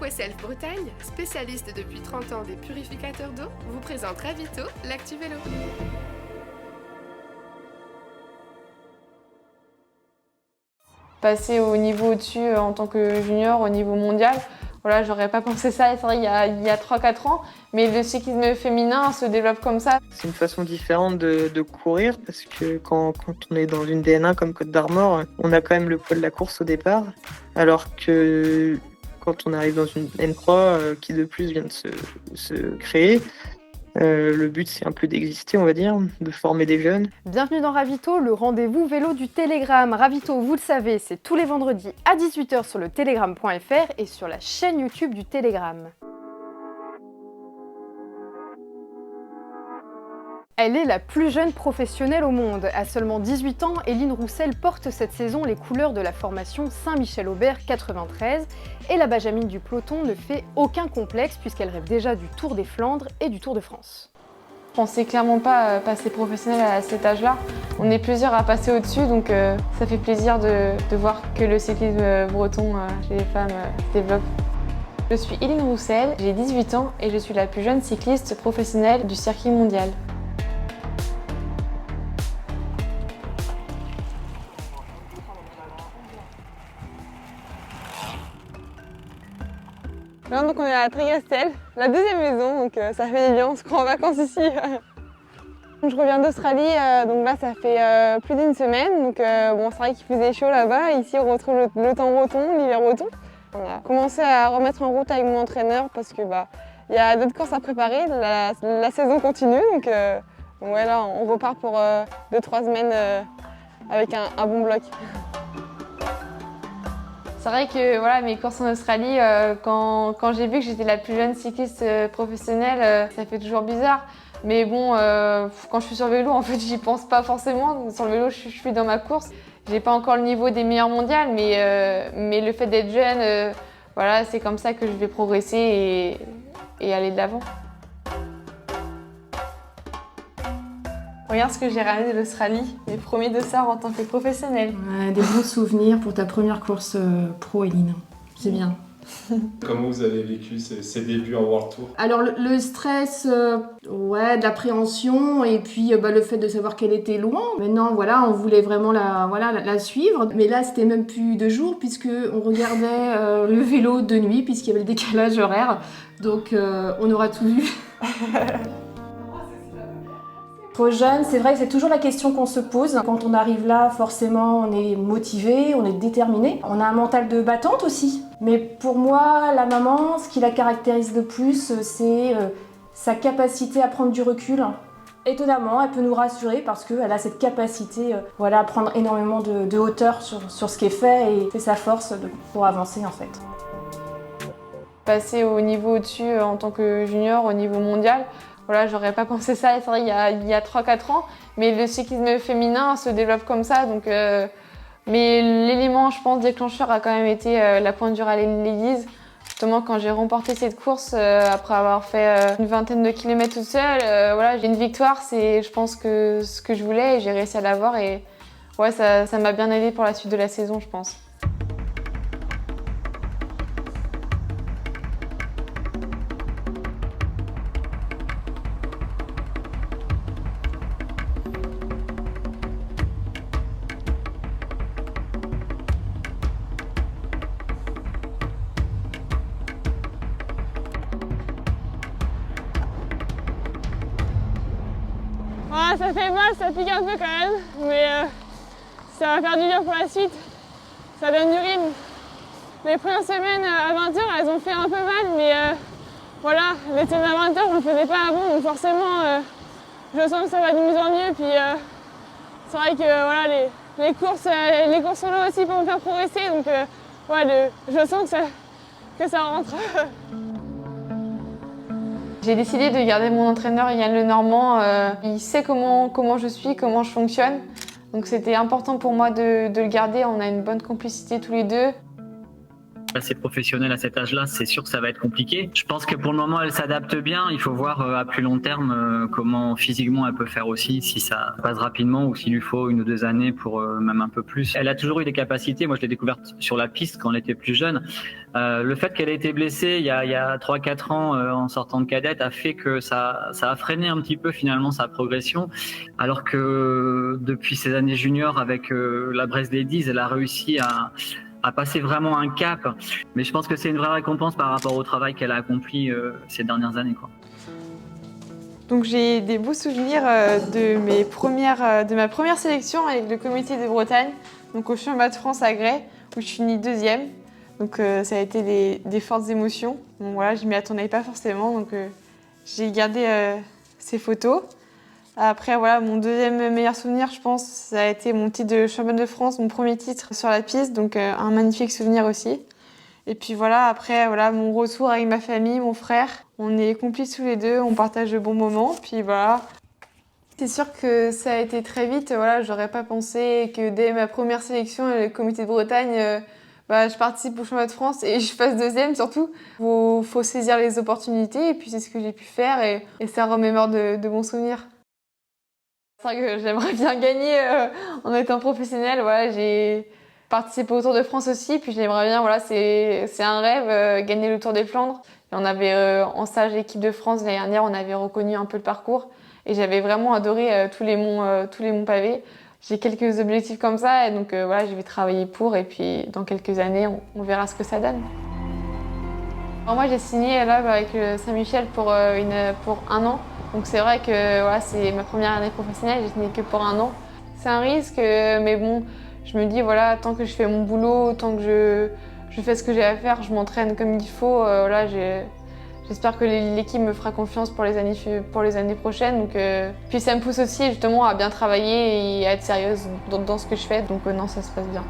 Aquaself Bretagne, spécialiste depuis 30 ans des purificateurs d'eau, vous présente Ravito, l'actu vélo. Passer au niveau au-dessus en tant que junior, au niveau mondial, voilà, j'aurais pas pensé ça, c'est vrai, il y a 3-4 ans, mais le cyclisme féminin se développe comme ça. C'est une façon différente de courir parce que quand on est dans une DN1 comme Côte d'Armor, on a quand même le poids de la course au départ, alors que quand on arrive dans une N3 qui de plus vient de se créer, le but c'est un peu d'exister, on va dire, de former des jeunes. Bienvenue dans Ravito, le rendez-vous vélo du Télégramme. Ravito, vous le savez, c'est tous les vendredis à 18h sur le télégramme.fr et sur la chaîne YouTube du Télégramme. Elle est la plus jeune professionnelle au monde. À seulement 18 ans, Éline Roussel porte cette saison les couleurs de la formation Saint-Michel-Aubert 93 et la benjamine du peloton ne fait aucun complexe puisqu'elle rêve déjà du Tour des Flandres et du Tour de France. Je pensais clairement pas passer professionnel à cet âge-là. On est plusieurs à passer au-dessus, donc ça fait plaisir de voir que le cyclisme breton chez les femmes se développe. Je suis Éline Roussel, j'ai 18 ans et je suis la plus jeune cycliste professionnelle du circuit mondial. Donc on est à Trégastel, la deuxième maison, donc ça fait du bien, on se croit en vacances ici. Je reviens d'Australie, donc là ça fait plus d'une semaine, donc bon, c'est vrai qu'il faisait chaud là-bas, ici on retrouve le temps breton, l'hiver breton. On a commencé à remettre en route avec mon entraîneur parce que y a d'autres courses à préparer, la saison continue, donc ouais, là on repart pour 2-3 semaines avec un bon bloc. C'est vrai que voilà, mes courses en Australie, quand j'ai vu que j'étais la plus jeune cycliste professionnelle, ça fait toujours bizarre. Mais bon, quand je suis sur le vélo, en fait, j'y pense pas forcément. Sur le vélo, je suis dans ma course. J'ai pas encore le niveau des meilleures mondiales, mais le fait d'être jeune, voilà, c'est comme ça que je vais progresser et aller de l'avant. Regarde ce que j'ai ramené de l'Australie, mes premiers dossards en tant que professionnelle. Ouais, des bons souvenirs pour ta première course pro, Éline. C'est bien. Comment vous avez vécu ces débuts en World Tour? Alors le stress, ouais, de l'appréhension et puis le fait de savoir qu'elle était loin. Maintenant, voilà, on voulait vraiment la suivre. Mais là, c'était même plus de jour puisque on regardait le vélo de nuit puisqu'il y avait le décalage horaire. Donc on aura tout vu. Trop jeune, c'est vrai que c'est toujours la question qu'on se pose. Quand on arrive là, forcément, on est motivé, on est déterminé. On a un mental de battante aussi. Mais pour moi, la maman, ce qui la caractérise le plus, c'est sa capacité à prendre du recul. Étonnamment, elle peut nous rassurer parce qu'elle a cette capacité à prendre énormément de hauteur sur ce qui est fait et c'est sa force pour avancer en fait. Passer au niveau au-dessus en tant que junior, au niveau mondial, voilà, j'aurais pas pensé ça, c'est vrai, il y a 3-4 ans, mais le cyclisme féminin se développe comme ça, donc, mais l'élément, je pense, déclencheur a quand même été la Pointe du Rallye Ladies. Justement, quand j'ai remporté cette course, après avoir fait une vingtaine de kilomètres toute seule, voilà, j'ai une victoire, c'est, je pense, que ce que je voulais et j'ai réussi à l'avoir et ouais, ça m'a bien aidé pour la suite de la saison, je pense. Ah, ça fait mal, ça pique un peu quand même, mais ça va faire du bien pour la suite. Ça donne du rythme. Les premières semaines à 20h, elles ont fait un peu mal, mais voilà, les semaines à 20h, je ne faisais pas avant, donc forcément, je sens que ça va de mieux en mieux. Puis c'est vrai que voilà, les courses solo aussi pour me faire progresser, donc ouais, je sens que ça rentre. J'ai décidé de garder mon entraîneur Yann Lenormand. Il sait comment je suis, comment je fonctionne. Donc c'était important pour moi de le garder. On a une bonne complicité tous les deux. Assez professionnelle à cet âge-là, c'est sûr que ça va être compliqué. Je pense que pour le moment, elle s'adapte bien. Il faut voir à plus long terme comment physiquement elle peut faire aussi, si ça passe rapidement ou s'il lui faut 1 ou 2 années pour même un peu plus. Elle a toujours eu des capacités. Moi, je l'ai découverte sur la piste quand elle était plus jeune. Le fait qu'elle ait été blessée il y a 3-4 ans en sortant de cadette a fait que ça a freiné un petit peu finalement sa progression. Alors que depuis ses années juniors avec la Brest Ladies, elle a réussi à passer vraiment un cap. Mais je pense que c'est une vraie récompense par rapport au travail qu'elle a accompli ces dernières années, quoi. Donc j'ai des beaux souvenirs de ma première sélection avec le comité de Bretagne, donc au championnat de France à Grès, où je finis 2e. Donc ça a été des fortes émotions. Bon, voilà, je m'y attendais pas forcément, donc j'ai gardé ces photos. Après, voilà, mon deuxième meilleur souvenir, je pense, ça a été mon titre de championne de France, mon premier titre sur la piste, donc un magnifique souvenir aussi. Et puis voilà, après, voilà, mon retour avec ma famille, mon frère, on est complices tous les deux, on partage de bons moments, puis voilà. C'est sûr que ça a été très vite, voilà, j'aurais pas pensé que dès ma première sélection, le comité de Bretagne, je participe au championnat de France et je fasse 2e surtout. Faut saisir les opportunités, et puis c'est ce que j'ai pu faire, et ça remémore de bons souvenirs. C'est vrai que j'aimerais bien gagner en étant professionnelle. Voilà, j'ai participé au Tour de France aussi, puis j'aimerais bien, voilà, c'est un rêve, gagner le Tour des Flandres. Et on avait en stage équipe de France l'année dernière, on avait reconnu un peu le parcours et j'avais vraiment adoré tous les monts pavés. J'ai quelques objectifs comme ça, et donc voilà, je vais travailler pour, et puis dans quelques années, on verra ce que ça donne. Alors moi, j'ai signé là avec Saint-Michel pour 1 an. Donc c'est vrai que voilà, c'est ma première année professionnelle, j'ai signé que pour 1 an. C'est un risque, mais bon, je me dis voilà, tant que je fais mon boulot, tant que je fais ce que j'ai à faire, je m'entraîne comme il faut. Voilà, j'espère que l'équipe me fera confiance pour les années prochaines. Donc, puis ça me pousse aussi justement à bien travailler et à être sérieuse dans ce que je fais. Donc non, ça se passe bien.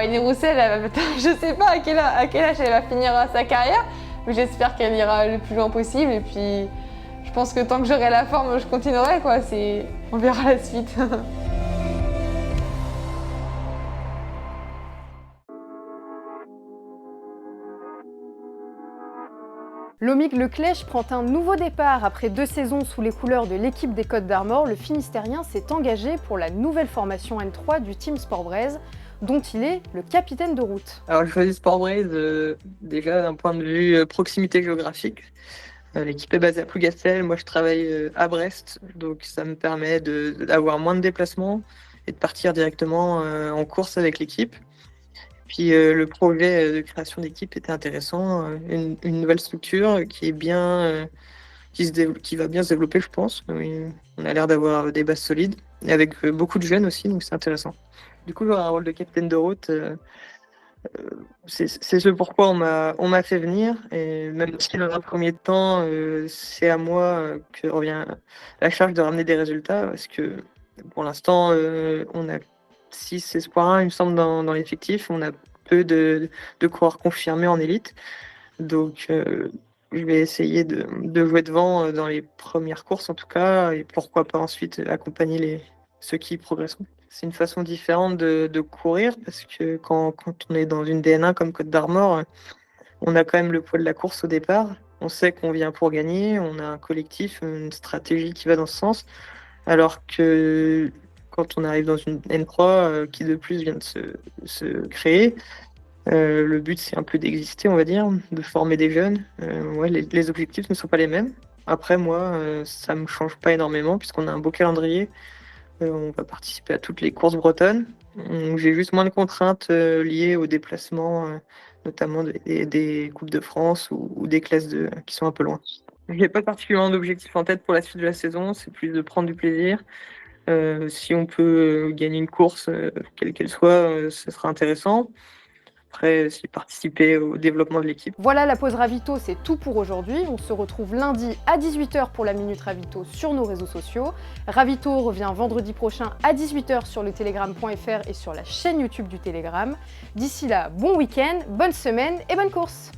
Hélène Roussel, je sais pas à quel âge elle va finir sa carrière. Mais j'espère qu'elle ira le plus loin possible, et puis je pense que tant que j'aurai la forme, je continuerai, quoi. On verra la suite. L'Omig Leclèche prend un nouveau départ. Après 2 saisons sous les couleurs de l'équipe des Côtes d'Armor, le Finistérien s'est engagé pour la nouvelle formation N3 du Team Sport Breizh, dont il est le capitaine de route. Alors, je choisis Sport Breizh déjà d'un point de vue proximité géographique. L'équipe est basée à Plougastel, moi je travaille à Brest, donc ça me permet d'avoir moins de déplacements et de partir directement en course avec l'équipe. Puis le projet de création d'équipe était intéressant, une nouvelle structure qui est bien, qui va bien se développer, je pense. On a l'air d'avoir des bases solides, et avec beaucoup de jeunes aussi, donc c'est intéressant. Du coup, j'aurai un rôle de capitaine de route. C'est ce pourquoi on m'a fait venir, et même si dans un premier temps, c'est à moi que revient la charge de ramener des résultats, parce que pour l'instant, on a 6 espoirs 1, il me semble, dans l'effectif. On a peu de coureurs confirmés en élite. Donc, je vais essayer de jouer devant dans les premières courses, en tout cas, et pourquoi pas ensuite accompagner ceux qui progresseront. C'est une façon différente de courir, parce que quand on est dans une DN1 comme Côte d'Armor, on a quand même le poids de la course au départ. On sait qu'on vient pour gagner, on a un collectif, une stratégie qui va dans ce sens. Alors que quand on arrive dans une N3 qui de plus vient de se créer, le but c'est un peu d'exister, on va dire, de former des jeunes. Les objectifs ne sont pas les mêmes. Après moi, ça me change pas énormément puisqu'on a un beau calendrier. On va participer à toutes les courses bretonnes. J'ai juste moins de contraintes liées aux déplacements, notamment des Coupes de France ou des classes qui sont un peu loin. Je n'ai pas particulièrement d'objectif en tête pour la suite de la saison, c'est plus de prendre du plaisir. Si on peut gagner une course, quelle qu'elle soit, ce sera intéressant. Après, c'est participer au développement de l'équipe. Voilà, la pause Ravito, c'est tout pour aujourd'hui. On se retrouve lundi à 18h pour la Minute Ravito sur nos réseaux sociaux. Ravito revient vendredi prochain à 18h sur le telegram.fr et sur la chaîne YouTube du Telegram. D'ici là, bon week-end, bonne semaine et bonne course!